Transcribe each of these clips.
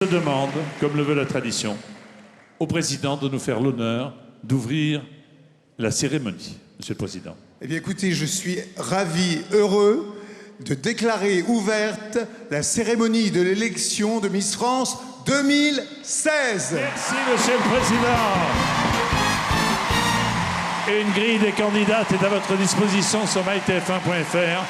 Je demande, comme le veut la tradition, au président de nous faire l'honneur d'ouvrir la cérémonie. Monsieur le Président. Eh bien écoutez, je suis ravi, heureux de déclarer ouverte la cérémonie de l'élection de Miss France 2016. Merci Monsieur le Président. Et une grille des candidates est à votre disposition sur mytf1.fr,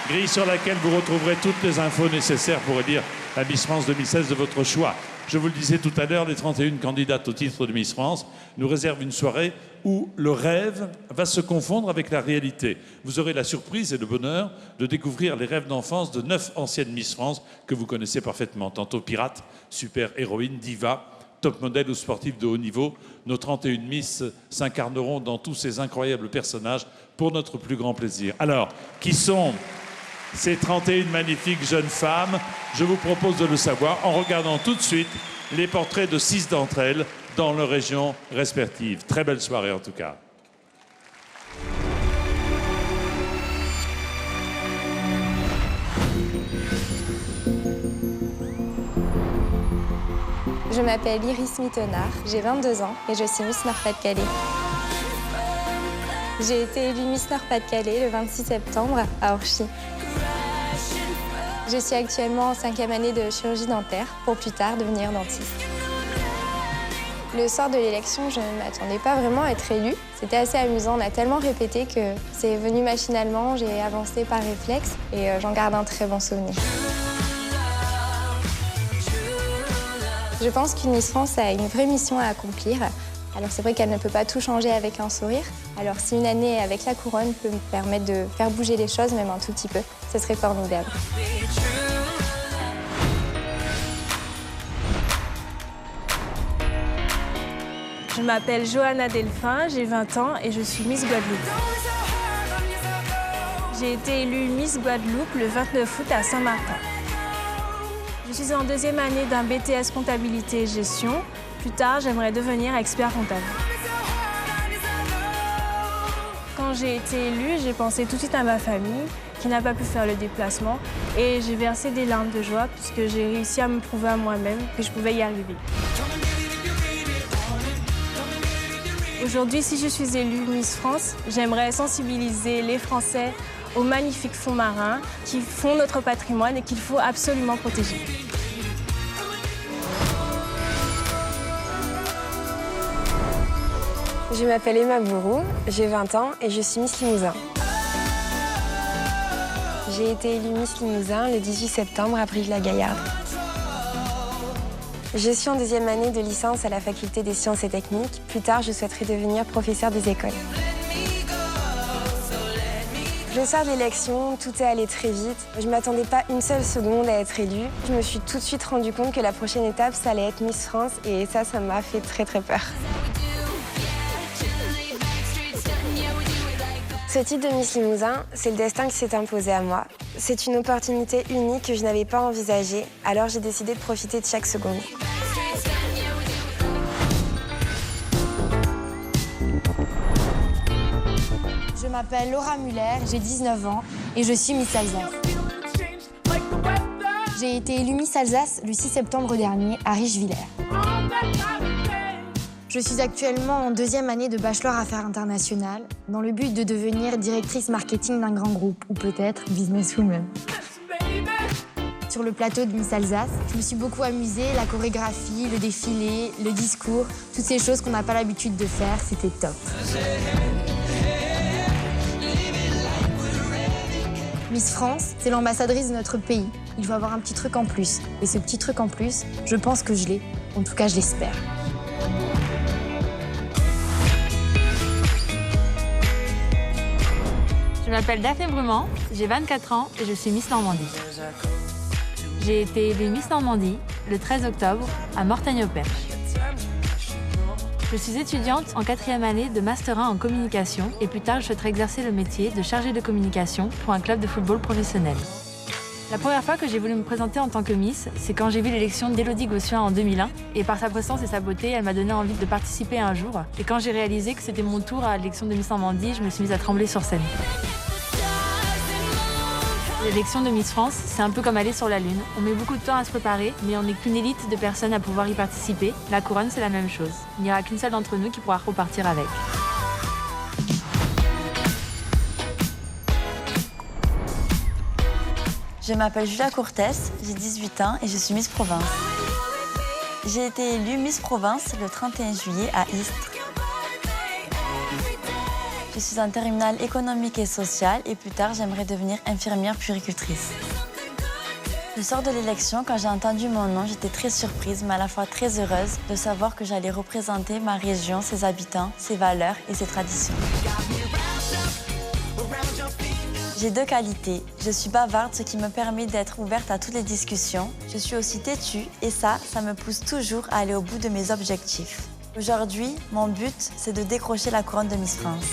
grille sur laquelle vous retrouverez toutes les infos nécessaires pour élire la Miss France 2016 de votre choix. Je vous le disais tout à l'heure, les 31 candidates au titre de Miss France nous réservent une soirée où le rêve va se confondre avec la réalité. Vous aurez la surprise et le bonheur de découvrir les rêves d'enfance de 9 anciennes Miss France que vous connaissez parfaitement. Tantôt pirates, super-héroïnes, divas, top modèles ou sportifs de haut niveau. Nos 31 Miss s'incarneront dans tous ces incroyables personnages pour notre plus grand plaisir. Alors, qui sont ces 31 magnifiques jeunes femmes? Je vous propose de le savoir en regardant tout de suite les portraits de 6 d'entre elles dans leurs régions respectives. Très belle soirée en tout cas. Je m'appelle Iris Mittenard, j'ai 22 ans et je suis Miss Nord-Pas-de-Calais. J'ai été élue Miss Nord-Pas-de-Calais le 26 septembre à Orchy. Je suis actuellement en 5e année de chirurgie dentaire pour plus tard devenir dentiste. Le soir de l'élection, je ne m'attendais pas vraiment à être élue. C'était assez amusant, on a tellement répété que c'est venu machinalement, j'ai avancé par réflexe et j'en garde un très bon souvenir. Je pense qu'une Miss France a une vraie mission à accomplir. Alors c'est vrai qu'elle ne peut pas tout changer avec un sourire. Alors si une année avec la couronne peut me permettre de faire bouger les choses, même un tout petit peu, ce serait formidable. Je m'appelle Johanna Delphin, j'ai 20 ans et je suis Miss Guadeloupe. J'ai été élue Miss Guadeloupe le 29 août à Saint-Martin. Je suis en 2e année d'un BTS comptabilité et gestion. Plus tard, j'aimerais devenir expert comptable. Quand j'ai été élue, j'ai pensé tout de suite à ma famille qui n'a pas pu faire le déplacement et j'ai versé des larmes de joie puisque j'ai réussi à me prouver à moi-même que je pouvais y arriver. Aujourd'hui, si je suis élue Miss France, j'aimerais sensibiliser les Français aux magnifiques fonds marins qui font notre patrimoine et qu'il faut absolument protéger. Je m'appelle Emma Bourou, j'ai 20 ans et je suis Miss Limousin. J'ai été élue Miss Limousin le 18 septembre à Brive-la-Gaillarde. Je suis en 2e année de licence à la faculté des sciences et techniques. Plus tard, je souhaiterais devenir professeure des écoles. Le soir de l'élection, tout est allé très vite. Je ne m'attendais pas une seule seconde à être élue. Je me suis tout de suite rendu compte que la prochaine étape, ça allait être Miss France et ça m'a fait très très peur. Ce titre de Miss Limousin, c'est le destin qui s'est imposé à moi. C'est une opportunité unique que je n'avais pas envisagée, alors j'ai décidé de profiter de chaque seconde. Je m'appelle Laura Muller, j'ai 19 ans et je suis Miss Alsace. J'ai été élue Miss Alsace le 6 septembre dernier à Richevillers. Je suis actuellement en 2e année de bachelor affaires internationales dans le but de devenir directrice marketing d'un grand groupe ou peut-être businesswoman. Sur le plateau de Miss Alsace, je me suis beaucoup amusée, la chorégraphie, le défilé, le discours, toutes ces choses qu'on n'a pas l'habitude de faire, c'était top. Miss France, c'est l'ambassadrice de notre pays. Il faut avoir un petit truc en plus. Et ce petit truc en plus, je pense que je l'ai. En tout cas, je l'espère. Je m'appelle Daphné Brumand, j'ai 24 ans et je suis Miss Normandie. J'ai été élue Miss Normandie le 13 octobre à Mortagne-au-Perche. Je suis étudiante en 4e année de Master 1 en communication et plus tard je souhaiterais exercer le métier de chargée de communication pour un club de football professionnel. La première fois que j'ai voulu me présenter en tant que Miss, c'est quand j'ai vu l'élection d'Élodie Gossuin en 2001 et par sa prestance et sa beauté, elle m'a donné envie de participer un jour. Et quand j'ai réalisé que c'était mon tour à l'élection de Miss Normandie, je me suis mise à trembler sur scène. L'élection de Miss France, c'est un peu comme aller sur la Lune. On met beaucoup de temps à se préparer, mais on n'est qu'une élite de personnes à pouvoir y participer. La couronne, c'est la même chose. Il n'y aura qu'une seule d'entre nous qui pourra repartir avec. Je m'appelle Julia Cortès, j'ai 18 ans et je suis Miss Province. J'ai été élue Miss Province le 31 juillet à Istres. Je suis en terminale économique et sociale et plus tard, j'aimerais devenir infirmière puéricultrice. Le soir de l'élection, quand j'ai entendu mon nom, j'étais très surprise, mais à la fois très heureuse de savoir que j'allais représenter ma région, ses habitants, ses valeurs et ses traditions. J'ai 2 qualités. Je suis bavarde, ce qui me permet d'être ouverte à toutes les discussions. Je suis aussi têtue et ça me pousse toujours à aller au bout de mes objectifs. Aujourd'hui, mon but, c'est de décrocher la couronne de Miss France.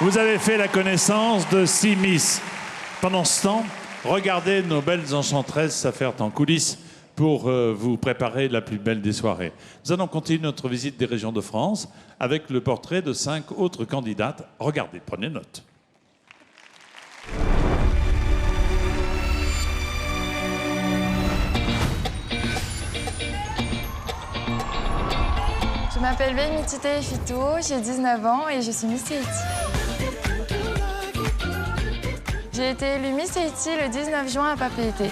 Vous avez fait la connaissance de 6 Miss. Pendant ce temps, regardez nos belles enchantresses s'affairent en coulisses pour vous préparer la plus belle des soirées. Nous allons continuer notre visite des régions de France avec le portrait de 5 autres candidates. Regardez, prenez note. Je m'appelle Bémitite Fito, j'ai 19 ans et je suis Miss Tahiti. J'ai été élue Miss Tahiti le 19 juin à Papeete.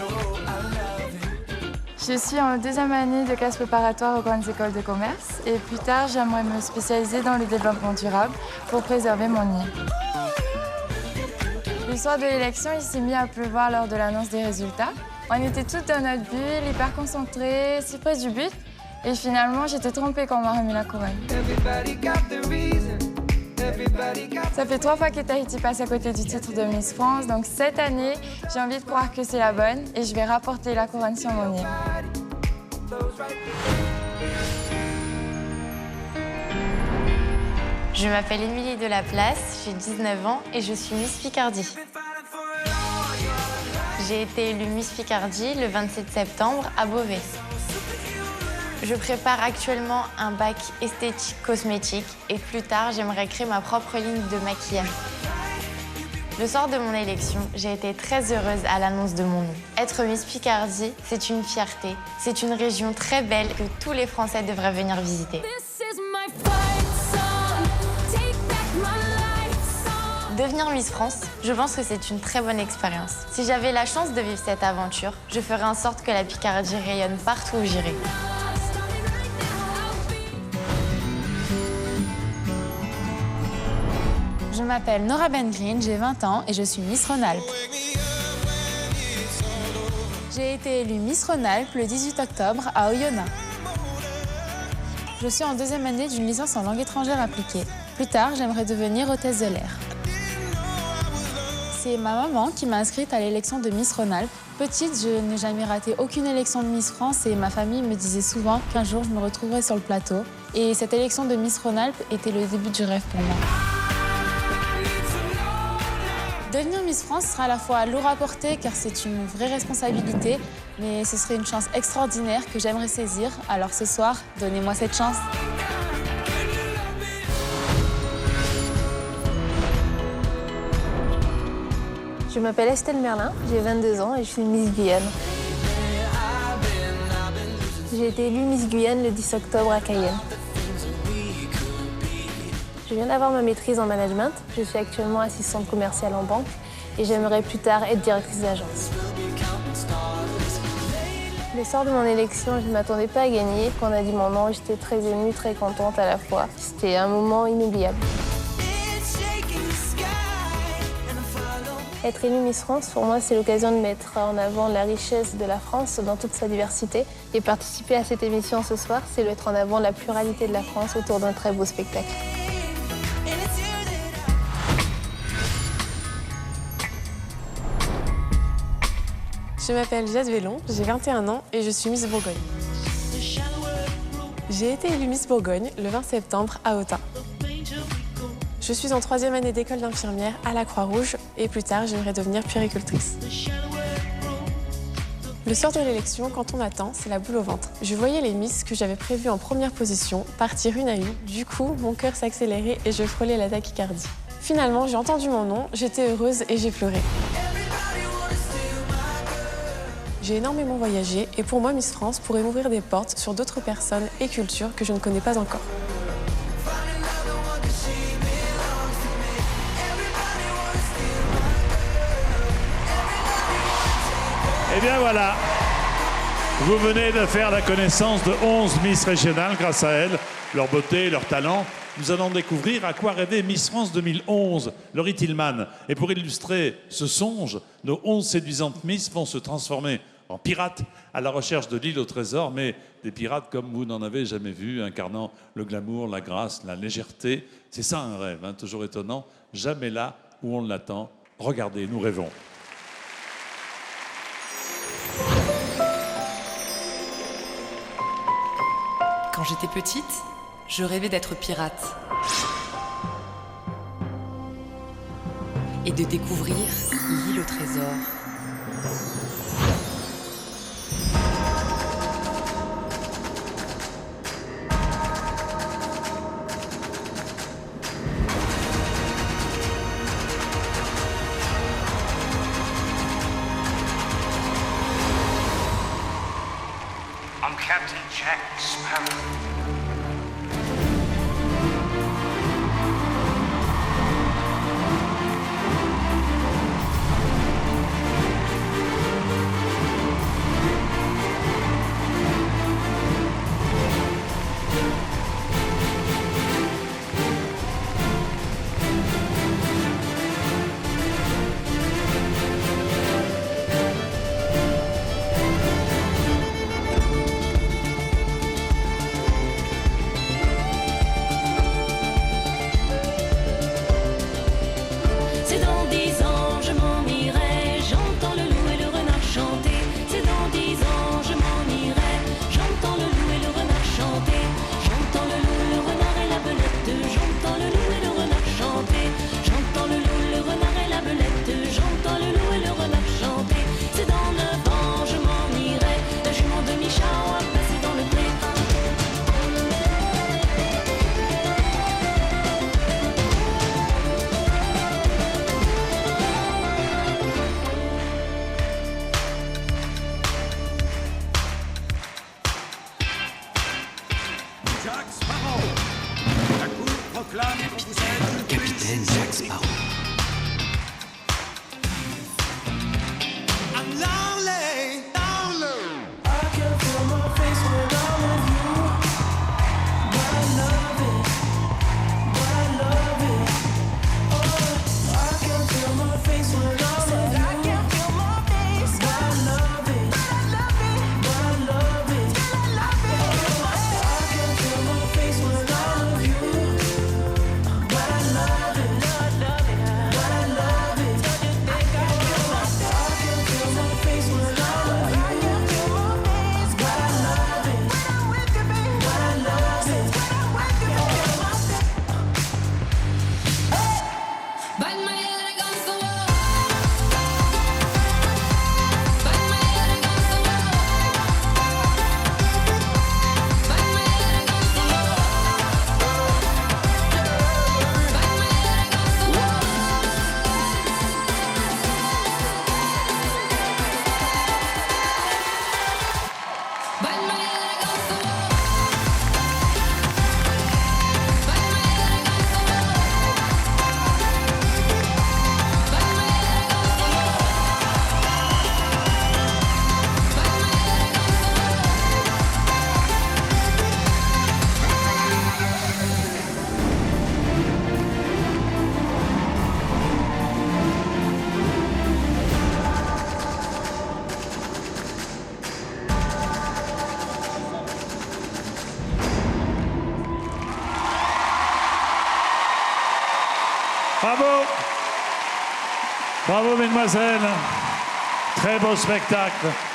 Je suis en 2e année de classe préparatoire aux grandes écoles de commerce et plus tard, j'aimerais me spécialiser dans le développement durable pour préserver mon île. Le soir de l'élection, il s'est mis à pleuvoir lors de l'annonce des résultats. On était toutes dans notre bulle, hyper concentrées, si près du but. Et finalement, j'étais trompée quand on m'a remis la couronne. Ça fait 3 fois que Tahiti passe à côté du titre de Miss France, donc cette année, j'ai envie de croire que c'est la bonne et je vais rapporter la couronne sur mon île. Je m'appelle Émilie Delaplace, j'ai 19 ans et je suis Miss Picardie. J'ai été élue Miss Picardie le 27 septembre à Beauvais. Je prépare actuellement un bac esthétique cosmétique et plus tard, j'aimerais créer ma propre ligne de maquillage. Le soir de mon élection, j'ai été très heureuse à l'annonce de mon nom. Être Miss Picardie, c'est une fierté. C'est une région très belle que tous les Français devraient venir visiter. Devenir Miss France, je pense que c'est une très bonne expérience. Si j'avais la chance de vivre cette aventure, je ferais en sorte que la Picardie rayonne partout où j'irai. Je m'appelle Nora Ben-Green, j'ai 20 ans et je suis Miss Rhône-Alpes. J'ai été élue Miss Rhône-Alpes le 18 octobre à Oyonnax. Je suis en 2e année d'une licence en langue étrangère appliquée. Plus tard, j'aimerais devenir hôtesse de l'air. C'est ma maman qui m'a inscrite à l'élection de Miss Rhône-Alpes. Petite, je n'ai jamais raté aucune élection de Miss France et ma famille me disait souvent qu'un jour je me retrouverais sur le plateau. Et cette élection de Miss Rhône-Alpes était le début du rêve pour moi. Devenir Miss France sera à la fois lourd à porter car c'est une vraie responsabilité, mais ce serait une chance extraordinaire que j'aimerais saisir. Alors ce soir, donnez-moi cette chance. Je m'appelle Estelle Merlin, j'ai 22 ans et je suis Miss Guyane. J'ai été élue Miss Guyane le 10 octobre à Cayenne. Je viens d'avoir ma maîtrise en management. Je suis actuellement assistante commerciale en banque et j'aimerais plus tard être directrice d'agence. Le soir de mon élection, je ne m'attendais pas à gagner. Quand on a dit mon nom, j'étais très émue, très contente à la fois. C'était un moment inoubliable. Être élue Miss France, pour moi, c'est l'occasion de mettre en avant la richesse de la France dans toute sa diversité. Et participer à cette émission ce soir, c'est mettre en avant la pluralité de la France autour d'un très beau spectacle. Je m'appelle Jade Vélon, j'ai 21 ans et je suis Miss Bourgogne. J'ai été élue Miss Bourgogne le 20 septembre à Autun. Je suis en 3e année d'école d'infirmière à la Croix-Rouge et plus tard, j'aimerais devenir puéricultrice. Le soir de l'élection, quand on attend, c'est la boule au ventre. Je voyais les Miss que j'avais prévues en première position partir une à une. Du coup, mon cœur s'accélérait et je frôlais la tachycardie. Finalement, j'ai entendu mon nom, j'étais heureuse et j'ai pleuré. J'ai énormément voyagé et pour moi, Miss France pourrait m'ouvrir des portes sur d'autres personnes et cultures que je ne connais pas encore. Eh bien voilà, vous venez de faire la connaissance de 11 Miss régionales grâce à elles, leur beauté, leur talent. Nous allons découvrir à quoi rêvait Miss France 2011, Laurie Tillman. Et pour illustrer ce songe, nos 11 séduisantes Miss vont se transformer en pirates à la recherche de l'île au trésor, mais des pirates comme vous n'en avez jamais vu, incarnant le glamour, la grâce, la légèreté. C'est ça un rêve, hein, toujours étonnant, jamais là où on l'attend. Regardez, nous rêvons. Quand j'étais petite, je rêvais d'être pirate et de découvrir l'île au trésor. I'm Captain Jack Sparrow. Jack Sparrow. La cour proclame que vous êtes le capitaine Jack Sparrow. I'm lonely, lonely. I can feel my face when I'm with you. But I love it, but I love it. Oh, I can feel my face when I'm with you. I can feel my face, but I love it, but I love it, but I love it. I can feel my face when I'm with you. But I love it, but I love it. I can feel my face when I'm with you. But I love it, but I love it. Bang my head against the wall. Bravo! Bravo, mesdemoiselles! Très beau spectacle.